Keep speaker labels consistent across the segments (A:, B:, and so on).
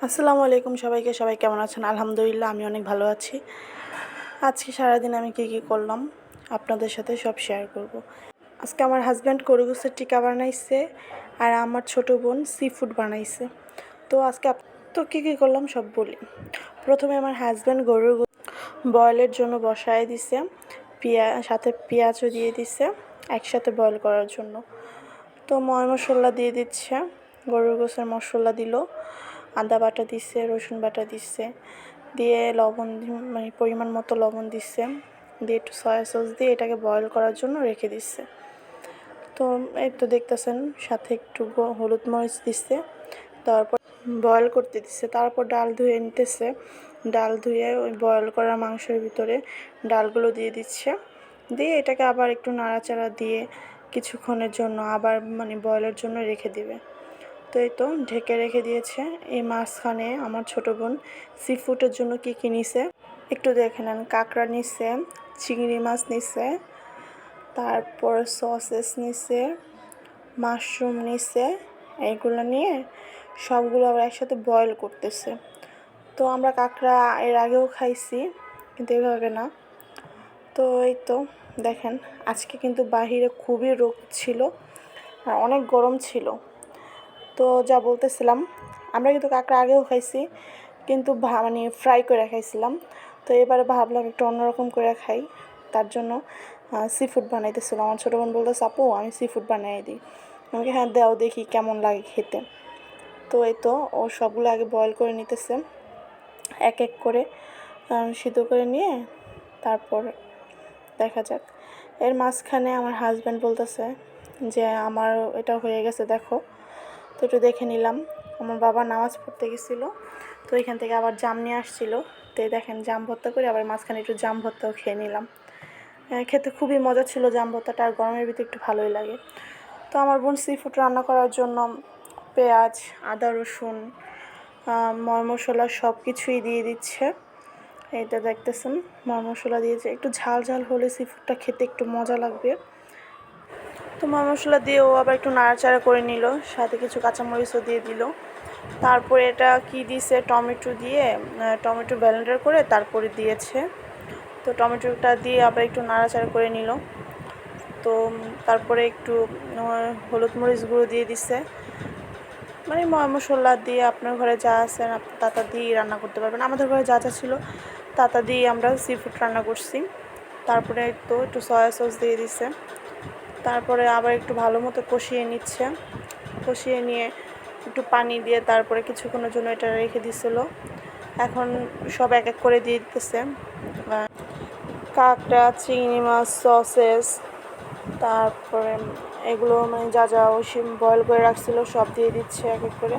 A: আসসালামু আলাইকুম সবাইকে। সবাই কেমন আছেন? আলহামদুলিল্লাহ আমি অনেক ভালো আছি। আজকে সারাদিন আমি কী করলাম আপনাদের সাথে সব শেয়ার করব। আজকে আমার হাজব্যান্ড গরু গোশতের টিকা বানাইছে আর আমার ছোট বোন সি ফুড বানাইছে। তো আজকে কী করলাম সব বলি। প্রথমে আমার হাজব্যান্ড গরুর বয়েলের জন্য বসায় দিছে, সাথে পেঁয়াজও দিয়ে দিছে একসাথে বয়েল করার জন্য। তো মশলা দিয়ে দিচ্ছে, গরুর গোশের মশলা দিল, আদা বাটা দিচ্ছে, রসুন বাটা দিচ্ছে, দিয়ে লবণ মানে পরিমাণ মতো লবণ দিচ্ছে, দিয়ে একটু সয়া সস দিয়ে এটাকে বয়েল করার জন্য রেখে দিচ্ছে। তো এই তো দেখতেছেন সাথে একটু হলুদ মরিচ দিচ্ছে, তারপর বয়েল করতে দিচ্ছে। তারপর ডাল ধুয়ে নিতেছে, ডাল ধুয়ে ওই বয়েল করা মাংসের ভিতরে ডালগুলো দিয়ে দিচ্ছে, দিয়ে এটাকে আবার একটু নাড়াচাড়া দিয়ে কিছুক্ষণের জন্য আবার বয়েলের জন্য রেখে দিবে। তো এই তো ঢেকে রেখে দিয়েছে। এই মাঝখানে আমার ছোটো বোন সি ফুডের জন্য কী নিছে একটু দেখে নেন। কাঁকড়া নিছে, চিংড়ি মাছ নিছে, তারপর সসেস নিছে, মাশরুম নিছে। এইগুলো নিয়ে সবগুলো আবার একসাথে বয়েল করতেছে। তো আমরা কাঁকড়া এর আগেও খাইছি, কিন্তু এভাবে না। তো এই তো দেখেন, আজকে কিন্তু বাহিরে খুবই রোদ ছিল আর অনেক গরম ছিল। তো যা বলতেছিলাম, আমরা কিন্তু কাঁকড়া আগেও খাইছি, কিন্তু ফ্রাই করে খাইছিলাম। তো এবারে ভাবলাম একটু অন্যরকম করে খাই, তার জন্য সি ফুড বানাইতেছিলাম। আমার ছোটো বোন বলতেছে, আপু আমি সি ফুড বানিয়ে দিই। আমাকে হ্যাঁ দাও, দেখি কেমন লাগে খেতে। তো এই তো ও সবগুলো আগে বয়েল করে নিতেছে, এক এক করে সিদ্ধ করে নিয়ে তারপর দেখা যাক। এর মাঝখানে আমার হাজব্যান্ড বলতেছে যে আমার এটা হয়ে গেছে দেখো। তো একটু দেখে নিলাম। আমার বাবা নামাজ পড়তে গেছিলো, তো এখান থেকে আবার জাম নিয়ে আসছিলো। তো দেখেন জাম ভর্তা করে আবার মাঝখানে একটু জাম ভর্তাও খেয়ে নিলাম। খেতে খুবই মজা ছিল জাম ভর্তাটা, আর গরমের ভিতরে একটু ভালোই লাগে। তো আমার বোন সি ফুড রান্না করার জন্য পেঁয়াজ, আদা, রসুন, মশলা সব কিছুই দিয়ে দিচ্ছে। এটা দেখতেছেন মশলা দিয়েছে। একটু ঝাল ঝাল হলে সি ফুডটা খেতে একটু মজা লাগবে। তো মশলা দিয়ে ও আবার একটু নাড়াচাড়া করে নিল, সাথে কিছু কাঁচামরিচও দিয়ে দিল। তারপরে এটা কি দিয়েছে, টমেটো দিয়ে টমেটো ব্লেন্ডার করে তারপরে দিয়েছে। তো টমেটোটা দিয়ে আবার একটু নাড়াচাড়া করে নিল। তো তারপরে একটু হলুদ মরিচ গুঁড়ো দিয়ে দিছে। মশলা দিয়ে আপনার ঘরে যা আছে তা দিয়েই রান্না করতে পারবেন। আমাদের ঘরে যা ছিল তা দিয়ে আমরা সি ফুড রান্না করছি। তারপরে তো একটু সয়া সস দিয়ে দিছে। তারপরে আবার একটু ভালো মতো কষিয়ে নিচ্ছে, কষিয়ে নিয়ে একটু পানি দিয়ে তারপরে কিছুক্ষণের জন্য এটা রেখে দিছিল। এখন সব এক এক করে দিয়ে দিতেছে, কাঁকড়া, চিংড়ি মাছ, সসেস, তারপরে এগুলো যা যা ওই বয়েল করে রাখছিল সব দিয়ে দিচ্ছে এক এক করে।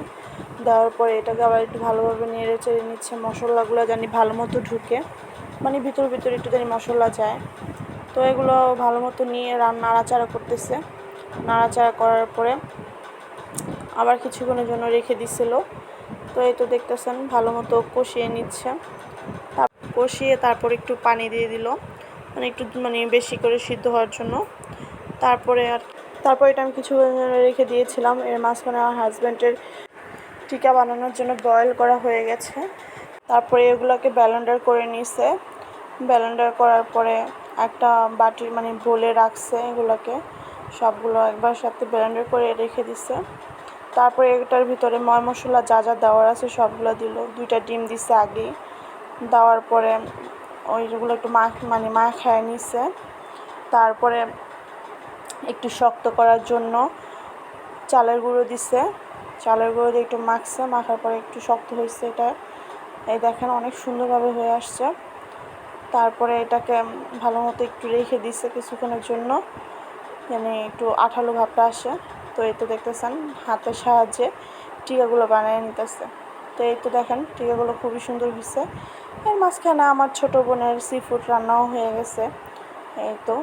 A: দেওয়ার পরে এটাকে আবার একটু ভালোভাবে নেড়ে চেড়ে নিচ্ছে, মশলাগুলো জানি ভালো মতো ঢুকে, ভিতর একটু জানি মশলা যায়। তো এগুলো ভালো মতো নিয়ে নাড়াচাড়া করতেছে। নাড়াচাড়া করার পরে আবার কিছুক্ষণের জন্য রেখে দিছিল। তো এই তো দেখতেছেন ভালো মতো কষিয়ে নিচ্ছে। কষিয়ে তারপর একটু পানি দিয়ে দিল, একটু বেশি করে সিদ্ধ হওয়ার জন্য। তারপরে এটা আমি কিছু রেখে দিয়েছিলাম। এর মাঝখানে আমার হাজব্যান্ডের টিকা বানানোর জন্য বয়েল করা হয়ে গেছে। তারপরে এগুলোকে ব্লেন্ডার করে নিছে। ব্লেন্ডার করার পরে একটা বাটির বলে রাখছে, এগুলোকে সবগুলো একবার সাথে ব্লেন্ডার করে রেখে দিছে। তারপরে এটার ভিতরে মশলা যা যা দেওয়ার আছে সবগুলো দিল। 2টা ডিম দিছে আগে, দেওয়ার পরে ওইগুলো একটু মাখায় নিছে। তারপরে একটু শক্ত করার জন্য চালের গুঁড়ো দিছে, চালের গুঁড়ো দিয়ে একটু মাখার পরে একটু শক্ত হয়েছে এটা। এই দেখেন অনেক সুন্দরভাবে হয়ে আসছে। তারপরে এটাকে ভালো মতো একটু রেখে দিছে কিছুক্ষণের জন্য, একটু আঠালো ভাবটা আসে। তো এই তো দেখতেছেন হাতের সাহায্যে টিকাগুলো বানিয়ে নিতেছে। তো এই তো দেখেন টিকাগুলো খুবই সুন্দর হয়েছে। এর মাঝখানে আমার ছোটো বোনের সি ফুড রান্নাও হয়ে গেছে। এই তো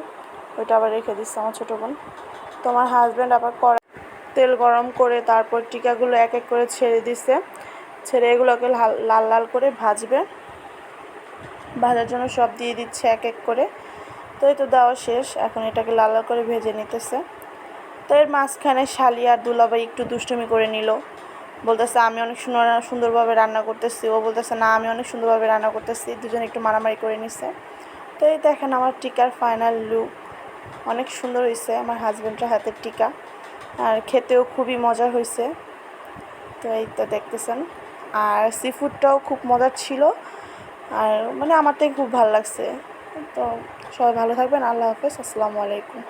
A: ওইটা আবার রেখে দিচ্ছে আমার ছোটো বোন। তো আমার হাজব্যান্ড আবার তেল গরম করে তারপর টিকাগুলো এক এক করে ছেড়ে দিছে, ছেড়ে এগুলোকে লাল লাল করে ভাজবে। ভাজার জন্য সব দিয়ে দিচ্ছে এক এক করে। তো এই তো দেওয়া শেষ, এখন এটাকে লাল লাল করে ভেজে নিতেছে। তো এর মাঝখানে শালি আর দুলাভাই একটু দুষ্টুমি করে নিল। বলতেছে আমি অনেক সুন্দরভাবে রান্না করতেছি, ও বলতেছে না আমি অনেক সুন্দরভাবে রান্না করতেছি। দুজনে একটু মারামারি করে নিছে। তো এই দেখেন আমার টিকার ফাইনাল লুক, অনেক সুন্দর হয়েছে আমার হাজব্যান্ডের হাতের টিকা, আর খেতেও খুবই মজা হয়েছে। তো এই তো দেখতেছেন, আর সি ফুডটাও খুব মজার ছিল, আর মানে আমার থেকে খুব ভালো লাগছে। তো সবাই ভালো থাকবেন, আল্লাহ হাফেজ, আসসালামু আলাইকুম।